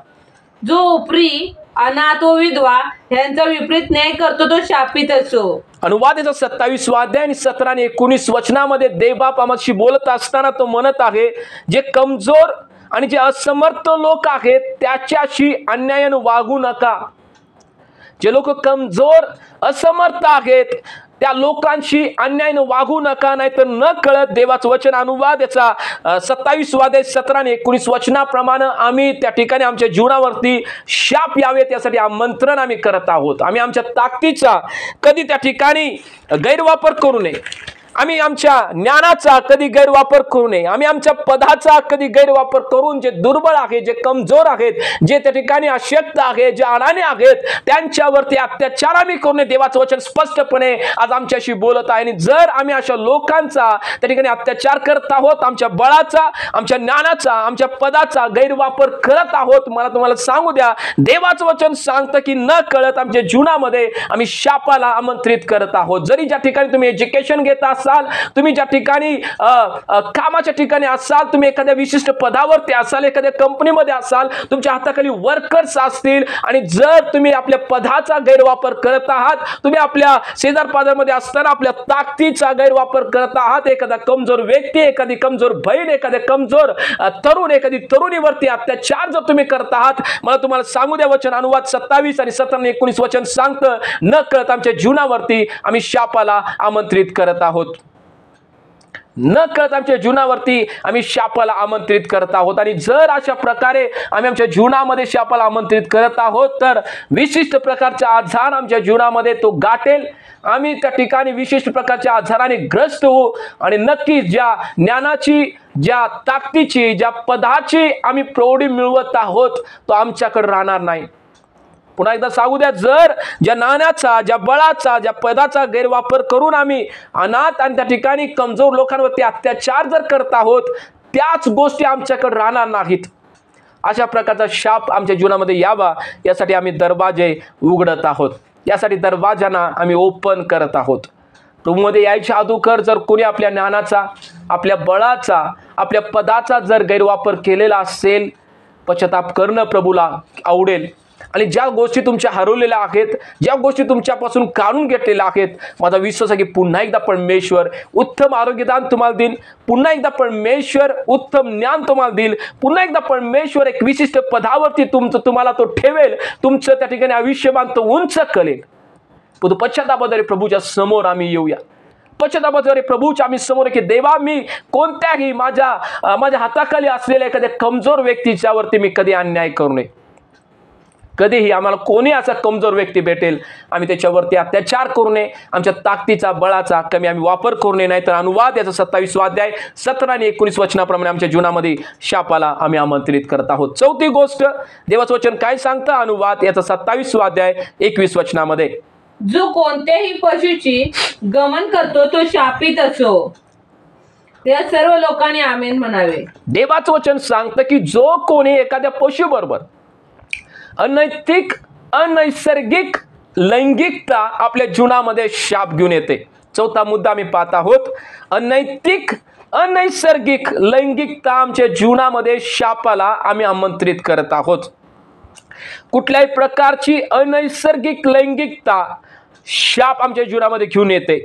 जो उपरी अनाथ व विधवा यांचा विपरीत न्याय करतो तो शापित असो. अनुवाद याचा 27 अध्याय आणि 17 आणि 19 वचनामध्ये देवबाप आम्हाशी बोलत असताना तो म्हणत आहे, जे कमजोर आणि जे असमर्थ लोक आहेत त्याच्याशी अन्यायाने वागू नका. जे लोक कमजोर असमर्थ आहेत त्या लोकांशी अन्यायाने वागू नका, नाहीतर न कळत देवाचं वचन. अनुवाद याचा 27 अध्याय 17 आणि 19 वचनाप्रमाणे आम्ही त्या ठिकाणी आमच्या जीवनावरती शाप यावेत यासाठी आमंत्रण आम्ही करत आहोत. आम्ही आमच्या ताकदीचा कधी त्या ठिकाणी गैरवापर करू नये. आम्ही आमच्या ज्ञानाचा कधी गैरवापर करू नये. आम्ही आमच्या पदाचा कधी गैरवापर करून जे दुर्बळ आहेत, जे कमजोर आहेत, जे त्या ठिकाणी अशक्त आहेत, जे अडाणी आहेत त्यांच्यावरती अत्याचार आम्ही करू नये. देवाचं वचन स्पष्टपणे आज आमच्याशी बोलत आहे. आणि जर आम्ही अशा लोकांचा त्या ठिकाणी अत्याचार करत आहोत, आमच्या बळाचा, आमच्या ज्ञानाचा, आमच्या पदाचा गैरवापर करत आहोत, मला तुम्हाला सांगू द्या देवाचं वचन सांगतं की न कळत आमच्या जीवनामध्ये आम्ही शापाला आमंत्रित करत आहोत. जरी ज्या ठिकाणी तुम्ही एज्युकेशन घेत असाल, तुम्ही ज्या ठिकाणी कामाच्या ठिकाणी असाल, तुम्ही एखाद्या विशिष्ट पदावरती असाल, एखाद्या कंपनीमध्ये असाल, तुमच्या हाताखाली वर्कर्स असतील, आणि जर तुम्ही आपल्या पदाचा गैरवापर करत आहात, तुम्ही आपल्या शेजार पाजारमध्ये असताना आपल्या ताकदीचा गैरवापर करत आहात, एखादा कमजोर व्यक्ती, एखादी कमजोर बहीण, एखाद्या कमजोर तरुण, एखादी तरुणीवरती अत्याचार जर तुम्ही करत आहात, मला तुम्हाला सांगू द्या वचन अनुवाद 27 आणि 17 आणि 19 वचन सांगतं, न कळत आमच्या जीवनावरती आम्ही शापाला आमंत्रित करत आहोत. न कळत आमच्या जीवनावरती आम्ही शापाला आमंत्रित करत आहोत. आणि जर अशा प्रकारे आम्ही आमच्या जीवनामध्ये शापाला आमंत्रित करत आहोत तर विशिष्ट प्रकारचा आजार आमच्या जीवनामध्ये तो गाठेल. आम्ही त्या ठिकाणी विशिष्ट प्रकारच्या आजाराने ग्रस्त होऊ, आणि नक्कीच ज्या ज्ञानाची, ज्या ताकदीची, ज्या पदाची आम्ही प्रौढी मिळवत आहोत तो आमच्याकडे राहणार नाही. पुन्हा एकदा सांगू द्या, जर ज्या नाण्याचा, ज्या बळाचा, ज्या पदाचा गैरवापर करून आम्ही अनाथ आणि त्या ठिकाणी कमजोर लोकांवरती अत्याचार जर करत आहोत, त्याच गोष्टी आमच्याकडे राहणार नाहीत. अशा प्रकारचा शाप आमच्या जीवनामध्ये यावा यासाठी आम्ही दरवाजे उघडत आहोत, यासाठी दरवाजांना आम्ही ओपन करत आहोत. रूममध्ये यायच्या अगोदर जर कोणी आपल्या ज्ञानाचा, आपल्या बळाचा, आपल्या पदाचा जर गैरवापर केलेला असेल, पश्चाताप करणं प्रभूला आवडेल. आणि ज्या गोष्टी तुमच्या हरवलेल्या आहेत, ज्या गोष्टी तुमच्यापासून काढून घेतलेल्या आहेत, माझा विश्वास आहे की पुन्हा एकदा परमेश्वर उत्तम आरोग्यदान तुम्हाला देईल, पुन्हा एकदा परमेश्वर उत्तम ज्ञान तुम्हाला देईल, पुन्हा एकदा परमेश्वर एक विशिष्ट पदावरती तुम्हाला तो ठेवेल, तुमचं त्या ठिकाणी आयुष्यमान तो उंच करेल. पश्चातापाद्वारे प्रभूच्या समोर आम्ही येऊया. पश्चातापाद्वारे प्रभूच्या आम्ही समोर की देवा, मी कोणत्याही माझ्या हाताखाली असलेल्या एखाद्या कमजोर व्यक्तीच्यावरती मी कधी अन्याय करू नये. कधीही आम्हाला कोणी असा कमजोर व्यक्ती भेटेल आम्ही त्याच्यावरती अत्याचार करू नये, आमच्या ताकदीचा बळाचा कमी आम्ही वापर करू नये. नाही तर अनुवाद याचा 27 अध्याय 17 आणि 19 वचनाप्रमाणे आमच्या जीवनामध्ये शापाला आम्ही आमंत्रित करत आहोत. चौथी गोष्ट देवाचं वचन काय सांगतं, अनुवाद याचा 27 अध्याय 21 वचनामध्ये, जो कोणत्याही पशुची गमन करतो तो शापित असो. त्या सर्व लोकांनी आमेन म्हणावे. देवाचं वचन सांगतं की जो कोणी एखाद्या पशु बरोबर अनैतिक अनैसर्गिक लैंगिकता आपल्या जीवनामध्ये शाप घेऊन येते. चौथा मुद्दा आम्ही पाहत आहोत, अनैतिक अनैसर्गिक लैंगिकता आमच्या जीवनामध्ये शापाला आम्ही आमंत्रित करत आहोत. कुठल्याही प्रकारची अनैसर्गिक लैंगिकता शाप आमच्या जीवनामध्ये घेऊन येते.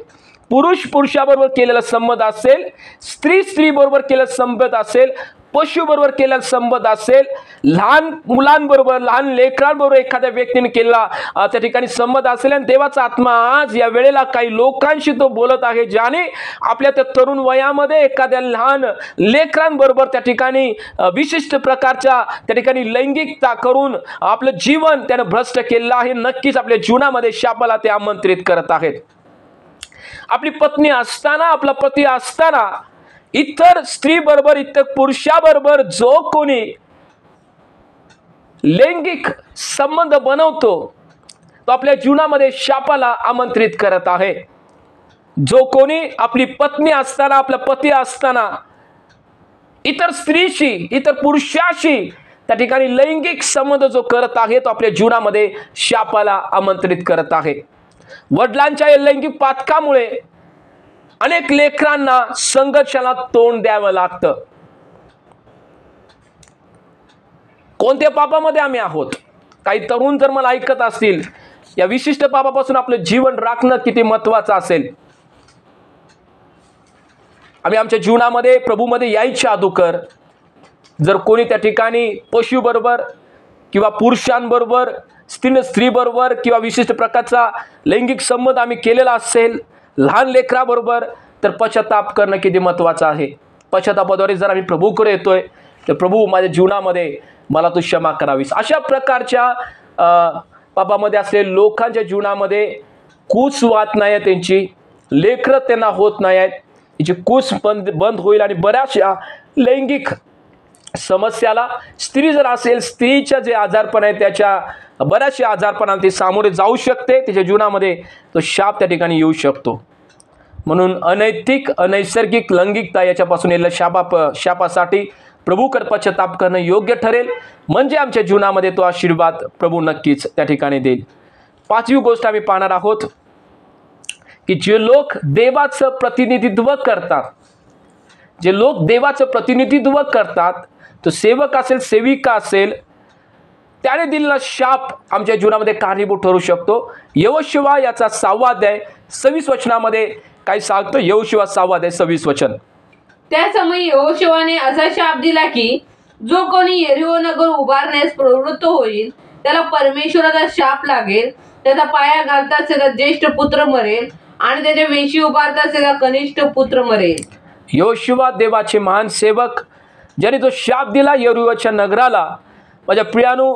पुरुष पुरुषाबरोबर केलेला संबंध असेल, स्त्री स्त्रीबरोबर केलेला संबंध असेल, पशुबरोबर केलेला संबंध असेल, लहान मुलांबरोबर लहान लेकरांबरोबर एखाद्या व्यक्तीने केलेला त्या ठिकाणी संबंध असेल. आणि देवाचा आत्मा आज या वेळेला काही लोकांशी तो बोलत आहे, ज्याने आपल्या त्या तरुण वयामध्ये एखाद्या लहान लेकरांबरोबर त्या ठिकाणी विशिष्ट प्रकारच्या त्या ठिकाणी लैंगिकता करून आपलं जीवन त्यानं भ्रष्ट केलेलं आहे. नक्कीच आपल्या जीवनामध्ये शापाला ते आमंत्रित करत आहेत. आपली पत्नी असताना, आपला पती असताना इतर स्त्री बरोबर इतर पुरुषाबरोबर जो कोणी लैंगिक संबंध बनवतो तो आपल्या जीवनामध्ये शापाला आमंत्रित करत आहे. जो कोणी आपली पत्नी असताना, आपला पती असताना इतर स्त्रीशी इतर पुरुषाशी त्या ठिकाणी लैंगिक संबंध जो करत आहे तो आपल्या जीवनामध्ये शापाला आमंत्रित करत आहे. वडिलांच्या या लैंगिक पातकामुळे अनेक लेकरांना संघर्षाला तोंड द्यावं लागतं. कोणत्या पापामध्ये आम्ही आहोत? काही तरुण जर मला ऐकत असतील, या विशिष्ट पापापासून आपलं जीवन राखणं किती महत्वाचं असेल. आम्ही आमच्या जीवनामध्ये प्रभूमध्ये यायच्या अगोदर जर कोणी त्या ठिकाणी पशुबरोबर किंवा पुरुषांबरोबर स्त्रीबरोबर किंवा विशिष्ट प्रकारचा लैंगिक संबंध आम्ही केलेला असेल लहान लेकराबरोबर, तर पश्चाताप करणं किती महत्त्वाचं आहे. पश्चातापाद्वारे जर आम्ही प्रभूकडे येतोय तर प्रभू माझ्या जीवनामध्ये मला तू क्षमा करावीस. अशा प्रकारच्या पापामध्ये असलेल्या लोकांच्या जीवनामध्ये कूच वाहत नाही आहे, त्यांची लेकरं त्यांना होत नाही आहेत, याची कूच बंद होईल. आणि बऱ्याचशा लैंगिक समस्याला स्त्री जर असेल, स्त्रीच्या जे आजारपण आहे त्याच्या बऱ्याचशा आजारपणाला ती सामोरे जाऊ शकते. त्याच्या जीवनामध्ये तो शाप त्या ठिकाणी येऊ शकतो. म्हणून अनैतिक अनैसर्गिक लैंगिकता याच्यापासून येलेल्या शापासाठी प्रभूकडे पश्चाताप करणं योग्य ठरेल. म्हणजे आमच्या जीवनामध्ये तो आशीर्वाद प्रभू नक्कीच त्या ठिकाणी देईल. पाचवी गोष्ट आम्ही पाहणार आहोत की जे लोक देवाचं प्रतिनिधित्व करतात, जे लोक देवाचं प्रतिनिधित्व करतात, तो सेवक असेल सेविका असेल, त्याने दिलेला शाप आमच्या जीवनामध्ये कारणीभूत ठरू शकतो. यहोशुवा याचा 6 अध्याय 26 वचनामध्ये काय सांगतो? यहोशुवा 6 अध्याय 26 वचन, त्या समयी यहोशुवाने असा शाप दिला की जो कोणी यरीहो नगर उभारण्यास प्रवृत्त होईल त्याला परमेश्वराचा शाप लागेल. त्याचा पाया घालताच त्याचा ज्येष्ठ पुत्र मरेल आणि त्याच्या वेशी उभारताच त्याचा कनिष्ठ पुत्र मरेल. यहोशुवा देवाचे महान सेवक, ज्याने तो शाप दिला यरीहोच्या नगराला, माझ्या प्रियानो,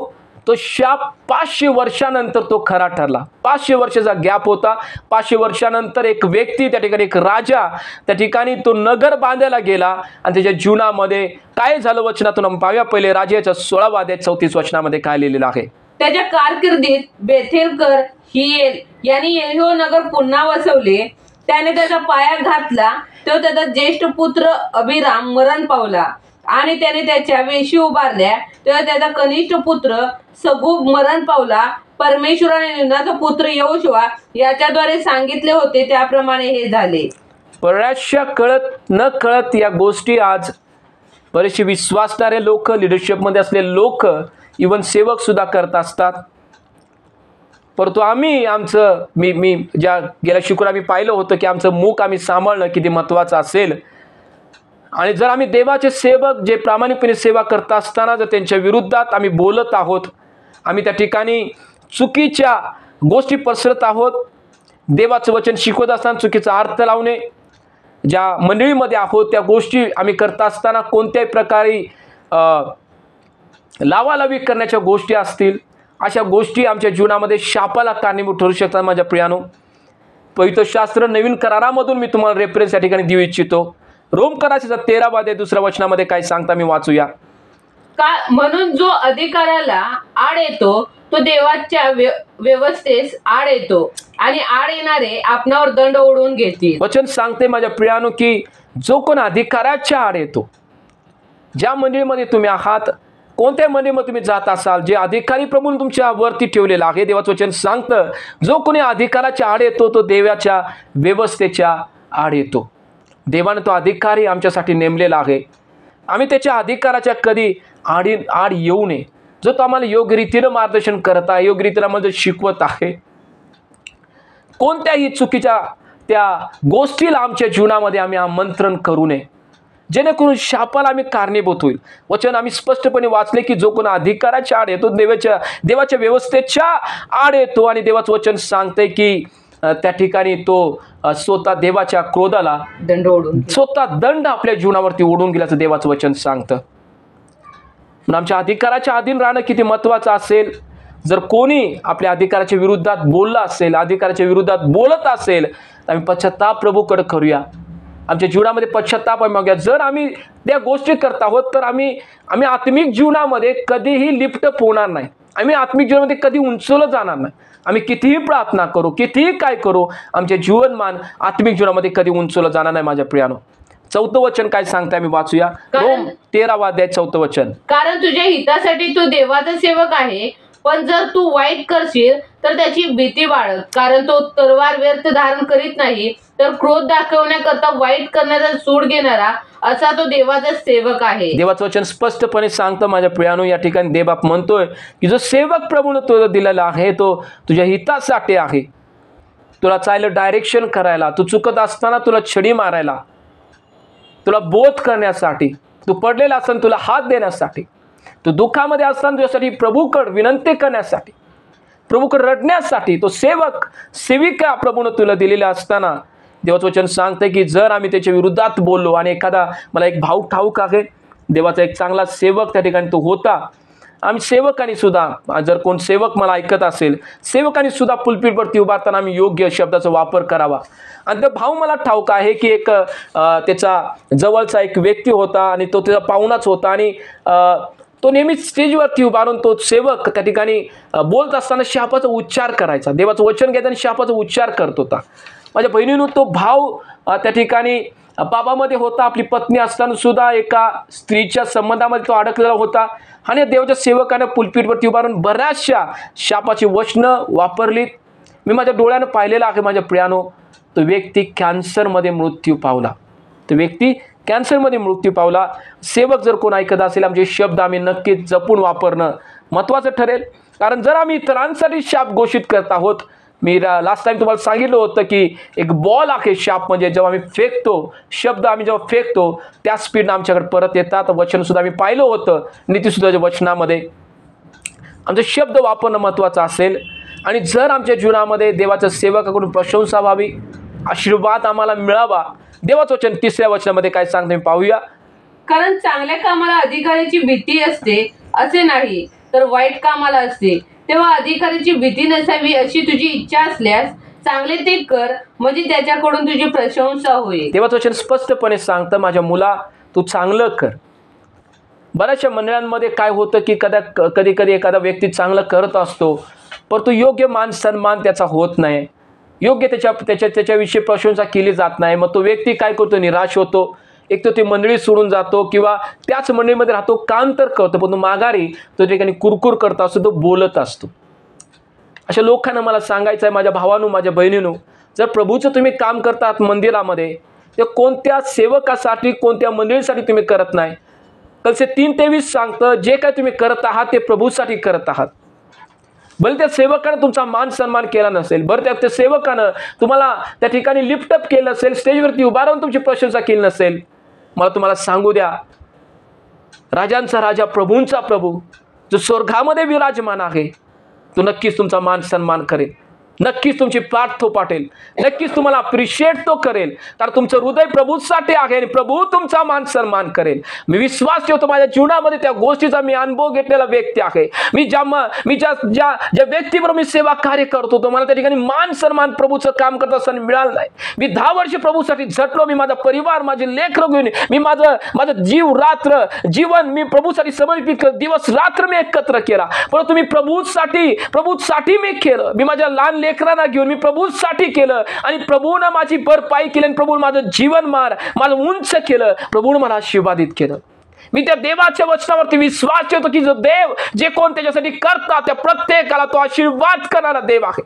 तो शाप 500 वर्षानंतर तो खरा ठरला. 500 वर्षाचा गॅप होता. 500 वर्षानंतर एक व्यक्ती त्या ठिकाणी, एक राजा त्या ठिकाणी तो नगर बांधायला गेला आणि त्याच्या जीवनामध्ये काय झालं वचनातून आपण पाहूया. पहिले राजाच्या 16 अध्याय 34 वचनामध्ये काय लिहिलेलं आहे? त्याच्या कारकिर्दीत बेथेलकर हियेल यांनी यरीहो नगर पुन्हा वसवले. त्याने त्याचा पाया घातला तो त्याचा ज्येष्ठ पुत्र अभिराम मरण पावला आणि त्याने त्याच्या वेशी उभारल्या तेव्हा त्याचा कनिष्ठ पुत्र सगूब मरण पावला. परमेश्वराने नूनाचा पुत्र यहोशुवा याच्याद्वारे सांगितले होते त्याप्रमाणे हे झाले. बऱ्याचशा कळत न कळत या गोष्टी आज बरेचसे विश्वासणारे लोक, लिडरशिपमध्ये असलेले लोक, इवन सेवक सुद्धा करत असतात. परंतु आम्ही मी ज्या गेल्या शुक्रवारी आम्ही पाहिलं होतं की आमचं मुख आम्ही सांभाळणं किती महत्त्वाचं असेल. आणि जर आम्ही देवाचे सेवक जे प्रामाणिकपणे सेवा करत असताना जर त्यांच्या विरुद्धात आम्ही बोलत आहोत, आम्ही त्या ठिकाणी चुकीच्या गोष्टी पसरत आहोत, देवाचं वचन शिकवत असताना चुकीचा अर्थ लावणे, ज्या मंडळीमध्ये आहोत त्या गोष्टी आम्ही करत असताना कोणत्याही प्रकारे लावालावी करण्याच्या गोष्टी असतील, अशा गोष्टी आमच्या जीवनामध्ये शापाला कारणीभूत ठरू शकतात. माझ्या प्रियानो, पवित्र शास्त्र नवीन करारामधून मी तुम्हाला रेफरन्स या ठिकाणी देऊ इच्छितो. रोमकराच्या 13 वचनामध्ये काय सांगता मी वाचूया. म्हणून जो अधिकाराला आड येतो तो देवाच्या व्यवस्थेस आड येतो आणि आड येणारे आपणावर दंड ओढवून घेतील. वचन सांगते माझ्या प्रियानो की जो कोण अधिकाराच्या आड येतो, ज्या मंडळीमध्ये तुम्ही आहात, कोणत्या मंडळीमध्ये तुम्ही जात असाल, जे अधिकारी प्रभूने तुमच्या वरती ठेवलेला आहे, देवाचं वचन सांगतं जो कोणी अधिकाराच्या आड येतो तो देवाच्या व्यवस्थेच्या आड येतो. देवाने तो अधिकारी आमच्यासाठी नेमलेला आहे. आम्ही त्याच्या अधिकाराच्या कधी आड येऊ नये. जो तो आम्हाला योग्य रीतीनं मार्गदर्शन करत आहे, योग्य रीतीनं आम्हाला शिकवत आहे, कोणत्याही चुकीच्या त्या गोष्टीला आमच्या जीवनामध्ये आम्ही आमंत्रण करू नये, जेणेकरून शापाला आम्ही कारणीभूत होईल. वचन आम्ही स्पष्टपणे वाचले की जो कोण अधिकाराच्या आड येतो देवाच्या व्यवस्थेच्या आड येतो, आणि देवाचं वचन सांगते की त्या ठिकाणी तो स्वतः देवाच्या क्रोधाला स्वतः दंड आपल्या जीवनावरती ओढून गेल्याचं देवाचं वचन सांगतं. म्हणून आमच्या अधिकाराच्या अधीन राहणं किती महत्त्वाचं असेल. जर कोणी आपल्या अधिकाराच्या विरुद्धात बोललं असेल, अधिकाराच्या विरुद्धात बोलत असेल, तर आम्ही पश्चाताप प्रभूकडे करूया. आमच्या जीवनामध्ये पश्चाताप आम्ही मागूया. जर आम्ही त्या गोष्टी करत आहोत तर आम्ही आत्मिक जीवनामध्ये कधीही लिफ्टअप होणार नाही. आम्ही आत्मिक जीवनामध्ये कधी उंचवलं जाणार नाही. आम्ही कितीही प्रार्थना करू, कितीही काय करू, आमचे जीवनमान आत्मिक जीवनामध्ये कधी उंचवलं जाणार नाही. माझ्या प्रियानो, 4 वचन काय सांगते आम्ही वाचूया. रोम 13 4 वचन. कारण तुझ्या हितासाठी तो देवाचा सेवक आहे, पण जर तू वाईट करशील तर त्याची भीती बाळग. कारण तो तलवार व्यर्थ धारण करीत नाही, तर क्रोध दाखवण्याकरता वाईट करण्याचा सूड घेणारा असा तो देवाचा सेवक आहे. देवाचं वचन स्पष्टपणे सांगतं माझ्या प्रियानो. या ठिकाणी देवबाप म्हणतोय की जो सेवक प्रभूने तुला दिलेला आहे तो तुझ्या हितासाठी आहे. तुला चांगलं डायरेक्शन करायला, तू चुकत असताना तुला छडी मारायला, तुला बोध करण्यासाठी, तू पडलेला असताना तुला हात देण्यासाठी, तू दुःखामध्ये असताना तुझ्यासाठी प्रभूकडे विनंती करण्यासाठी, प्रभूकडे रडण्यासाठी तो सेविका प्रभूने तुला दिलेला असताना देवाचं वचन सांगते की जर आम्ही त्याच्या विरुद्धात बोललो, आणि एखादा मला एक भाऊ ठाऊक आहे, देवाचा एक चांगला सेवक त्या ठिकाणी तो होता. आम्ही सेवकांनी सुद्धा, जर कोण सेवक मला ऐकत असेल, सेवकांनी सुद्धा पुलपीटवरती उभारताना आम्ही योग्य शब्दाचा वापर करावा. आणि तो भाऊ मला ठाऊक आहे की एक त्याचा जवळचा एक व्यक्ती होता, आणि तो त्याचा पाहुणाच होता, आणि तो नेहमीच स्टेजवरती उभारून तो सेवक त्या ठिकाणी बोलत असताना शापाचा उच्चार करायचा. देवाचं वचन घेताना शापाचा उच्चार करत होता. माझ्या बहिणीनं तो भाव त्या ठिकाणी पापामध्ये होता. आपली पत्नी असताना सुद्धा एका स्त्रीच्या संबंधामध्ये तो अडकलेला होता, आणि देवाच्या सेवकाने पुलपीटवरती उभारून बऱ्याचशा शापाची वचनं वापरलीत. मी माझ्या डोळ्यानं पाहिलेलं आहे. माझ्या प्रियानो, तो व्यक्ती कॅन्सरमध्ये मृत्यू पावला. सेवक जर कोण ऐकत असेल, आमचे शब्द आम्ही नक्कीच जपून वापरणं महत्त्वाचं ठरेल. कारण जर आम्ही इतरांसाठी शाप घोषित करत आहोत, मी लास्ट टाइम तुम्हाला सांगितलं होतं की एक बॉल आहे शाप, म्हणजे जेव्हा आम्ही फेकतो शब्द, आम्ही जेव्हा फेकतो त्या स्पीडनं आमच्याकडे परत येतात. वचनसुद्धा आम्ही पाहिलं होतं नीतीसुद्धाच्या वचनामध्ये. आमचे शब्द वापरणं महत्त्वाचं असेल. आणि जर आमच्या जीवनामध्ये देवाच्या सेवकाकडून प्रशंसा व्हावी, आशीर्वाद आम्हाला मिळावा, देवाचं वचन 3 वचनामध्ये काय सांगते पाहूया. कारण चांगल्या कामाला अधिकाऱ्याची भीती असते असे नाही, तर वाईट कामाला असते. तेव्हा अधिकाऱ्याची भीती नसावी अशी तुझी इच्छा असल्यास चांगले ते कर, म्हणजे त्याच्याकडून तुझी प्रशंसा होईल. देवाचं वचन स्पष्टपणे सांगतं, माझ्या मुला तू चांगलं कर. बऱ्याचशा मंडळांमध्ये काय होतं की कधी कधी एखादा व्यक्ती चांगलं करत असतो, परंतु योग्य मान सन्मान त्याचा होत नाही, योग्य त्याच्याविषयी प्रशंसा केली जात नाही. मग तो व्यक्ती काय करतो, निराश होतो. एक तर ती मंडळी सोडून जातो, किंवा त्याच मंडळीमध्ये राहतो, काम तर करतो, पण तो माघारी तो ठिकाणी कुरकुर करत असतो, तो बोलत असतो. अशा लोकांना मला सांगायचं आहे, माझ्या भावांनो, माझ्या बहिणींनो, जर प्रभूचं तुम्ही काम करतात मंदिरामध्ये, ते कोणत्या सेवकासाठी, कोणत्या मंडळीसाठी तुम्ही करत नाही. कलसे 3:23 सांगतं, जे काय तुम्ही करत आहात ते प्रभूसाठी करत आहात. भले त्या सेवकानं तुमचा मान सन्मान केला नसेल, बरं त्या सेवकानं तुम्हाला त्या ठिकाणी लिफ्टअप केलं नसेल, स्टेजवरती उभा राहून तुमची प्रशंसा केली नसेल, मला तुम्हाला सांगू द्या, राजांचा राजा, प्रभूंचा प्रभू, जो स्वर्गामध्ये विराजमान आहे, तो नक्कीच तुमचा मान सन्मान करेल. नक्कीच तुमची पाठ तो पाठेल, नक्कीच तुम्हाला अप्रिशिएट तो करेल, कारण तुमचं हृदय प्रभूसाठी आहे आणि प्रभू तुमचा मान सन्मान करेल. मी विश्वास ठेवतो माझ्या जीवनामध्ये त्या गोष्टीचा मी अनुभव घेतलेला व्यक्ती आहे. मी ज्या व्यक्तीबरोबर मी सेवा कार्य करतो तो मला त्या ठिकाणी मान सन्मान प्रभूचं काम करत असताना मिळालं नाही. मी 10 वर्ष प्रभूसाठी झटलो. मी माझा परिवार, माझे लेकरं घेऊन मी माझं जीव रात्र जीवन मी प्रभूसाठी समर्पित कर, दिवस रात्र मी एकत्र केला. परंतु मी प्रभूसाठी मी केलं. मी माझ्या लहान लेकरांना घेऊन मी प्रभूसाठी केलं आणि प्रभूनं माझी भरपाई केली आणि प्रभूनं माझं जीवन माझं उंच केलं. प्रभूनं मला आशीर्वादित केलं. मी त्या देवाच्या वचनावरती विश्वास ठेवतो की जो देव जे कोण त्याच्यासाठी करतात त्या प्रत्येकाला तो आशीर्वाद करणारा देव आहे.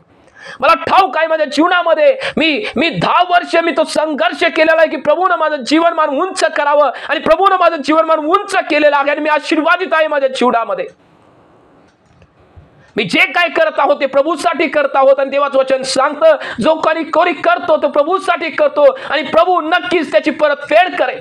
मला ठाऊक आहे माझ्या जीवनामध्ये मी 10 वर्ष मी तो संघर्ष केलेला आहे की प्रभूनं माझं जीवनमान उंच करावं आणि प्रभूनं माझं जीवनमान उंच केलेलं आहे आणि मी आशीर्वादित आहे माझ्या जीवनामध्ये. मी जे काय करत आहोत ते प्रभूसाठी करत आहोत आणि देवाचं वचन सांगतं जो कोणी करतो तो प्रभूसाठी करतो आणि प्रभू नक्कीच त्याची परतफेड करेल.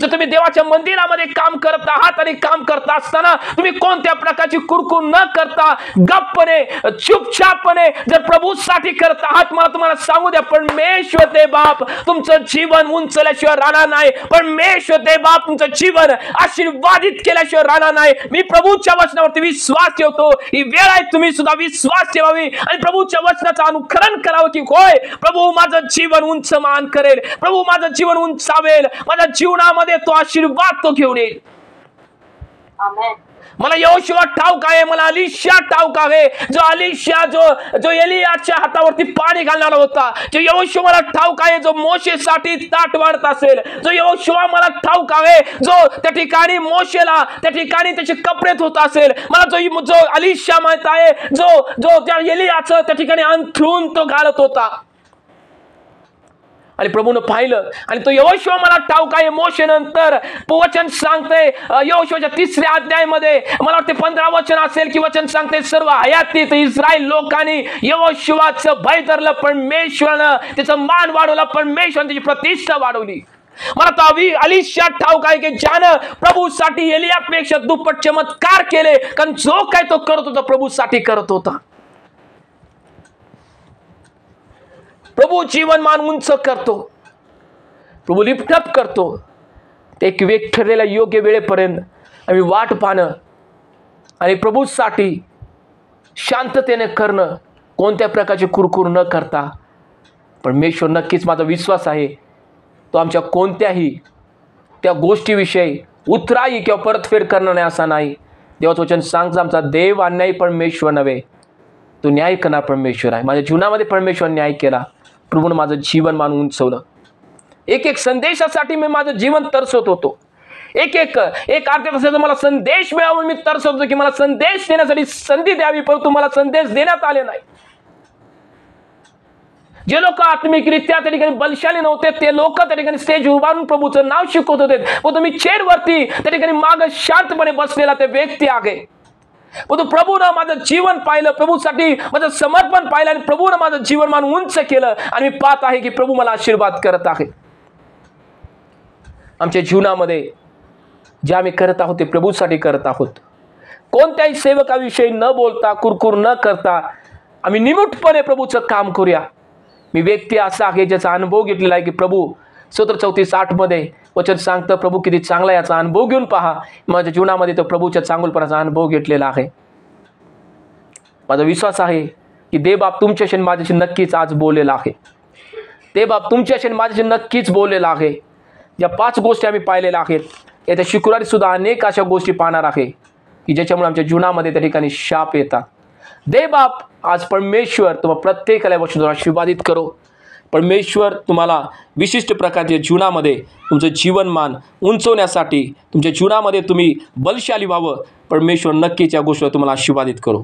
जर तुम्ही देवाच्या मंदिरामध्ये काम करत आहात आणि काम करत असताना तुम्ही कोणत्या प्रकारची कुरकुर न करता गप्पपणे चुपचापपणे जर प्रभूसाठी करत आहात, मला तुम्हाला सांगू द्या परमेश्वर ते बाप तुमचं जीवन उंचल्याशिवाय राहणार नाही. परमेश्वर ते बाप तुमचं जीवन आशीर्वादित केल्याशिवाय राहणार नाही. मी प्रभूच्या वचनावरती विश्वास ठेवतो. ही वेळ आहे तुम्ही सुद्धा विश्वास ठेवावी आणि प्रभूच्या वचनाचं अनुकरण करावं की होय प्रभू माझं जीवन उंच मान करेल, प्रभू माझं जीवन उंचावेल, माझ्या जीवनामध्ये तो आशीर्वाद तो घेऊन येईल. मला यहोशुआ ठाऊक आहे, मला अलिशा ठाऊक आहे. जो अलिशा जो एलियाच्या हातावरती पाणी घालणारा होता, जो यहोशुआ मला ठाऊक आहे जो मोशेसाठी ताट वाढत असेल, जो यहोशुआ मला ठाऊक आहे जो त्या ठिकाणी मोशेला त्या ठिकाणी त्याचे कपडे धुत असेल. मला जो अलिशा माहित आहे जो त्या एलियाचं त्या ठिकाणी अंथरून तो घालत होता. आणि प्रभूनं पाहिलं आणि तो यहोशुआ मला ठाऊक आहे मोशे नंतर वचन सांगते यहोशुआच्या 3ऱ्या अध्यायामध्ये मला वाटते 15 वचन असेल की वचन सांगते सर्व हयातीत इस्रायल लोकांनी यहोशुआचं भय धरलं, परमेश्वरानं त्याचं मान वाढवलं, परमेश्वरानं त्याची प्रतिष्ठा वाढवली. मला तो अलिशा ठाऊक आहे की ज्यानं प्रभूसाठी एलियापेक्षा दुप्पट चमत्कार केले, कारण जो काय तो करत होता प्रभूसाठी करत होता. प्रभू जीवनमान उंच करतो, प्रभू लिफ्टअप करतो. एक वेग ठरलेल्या योग्य वेळेपर्यंत आम्ही वाट पाहणं आणि प्रभूसाठी शांततेने करणं, कोणत्या प्रकारची कुरकुर न करता. परमेश्वर नक्कीच माझा विश्वास आहे तो आमच्या कोणत्याही त्या गोष्टीविषयी उतराई किंवा परतफेड करणार नाही असा नाही. देवाचं वचन सांगतं आमचा देव अन्यायी परमेश्वर नव्हे, तो न्याय करणार परमेश्वर आहे. माझ्या जीवनामध्ये परमेश्वर न्याय केला, प्रभूनं माझं जीवन मान उंचवलं. एक संदेशासाठी मी माझं जीवन तरसत होतो. एक अर्ध्या तासाचा मला संदेश मिळावा मी तरसत होतो की मला संदेश देण्यासाठी संधी द्यावी, परंतु मला संदेश देण्यात आले नाही. जे लोक आत्मिकरित्या त्या ठिकाणी बलशाली नव्हते ते लोक त्या ठिकाणी स्टेज उभारून प्रभूचं नाव शिकवत होते, पण तुम्ही चेअरवरती त्या ठिकाणी माग शांतपणे बसलेला ते व्यक्ती आहे. परंतु प्रभूनं माझं जीवन पाहिलं, प्रभूसाठी माझं समर्पण पाहिलं आणि प्रभूनं माझं जीवनमान उंच केलं आणि मी पाहत आहे की प्रभू मला आशीर्वाद करत आहे. आमच्या जीवनामध्ये जे आम्ही करत आहोत ते प्रभूसाठी करत आहोत. कोणत्याही सेवकाविषयी न बोलता कुरकुर न करता आम्ही निमूटपणे प्रभूचं काम करूया. मी व्यक्ती असा आहे ज्याचा अनुभव घेतलेला आहे की प्रभू स्तोत्र 34:8 मध्ये वचन सांगतं प्रभू किती चांगला याचा अनुभव घेऊन पहा. माझ्या जीवनामध्ये तो प्रभूच्या चांगुलपणाचा अनुभव घेतलेला आहे. माझा विश्वास आहे की देवबाप तुमच्याशी माझ्याशी नक्कीच आज बोललेला आहे. देवबाप तुमच्याशी माझ्याशी नक्कीच बोललेला आहे. ज्या 5 गोष्टी आम्ही पाहिलेल्या आहेत येत्या शुक्रवारी सुद्धा अनेक अशा गोष्टी पाहणार आहे की ज्याच्यामुळे आमच्या जीवनामध्ये त्या ठिकाणी शाप येतात. देवबाप आज परमेश्वर तुम्हाला प्रत्येकाला वचनाद्वारे आशीर्वादित करो. परमेश्वर तुम्हाला विशिष्ट प्रकारच्या जीवनामध्ये तुमचं जीवनमान उंचवण्यासाठी तुमच्या जीवनामध्ये तुम्ही बलशाली व्हावं. परमेश्वर नक्कीच या गोष्टीवर तुम्हाला आशीर्वादित करो.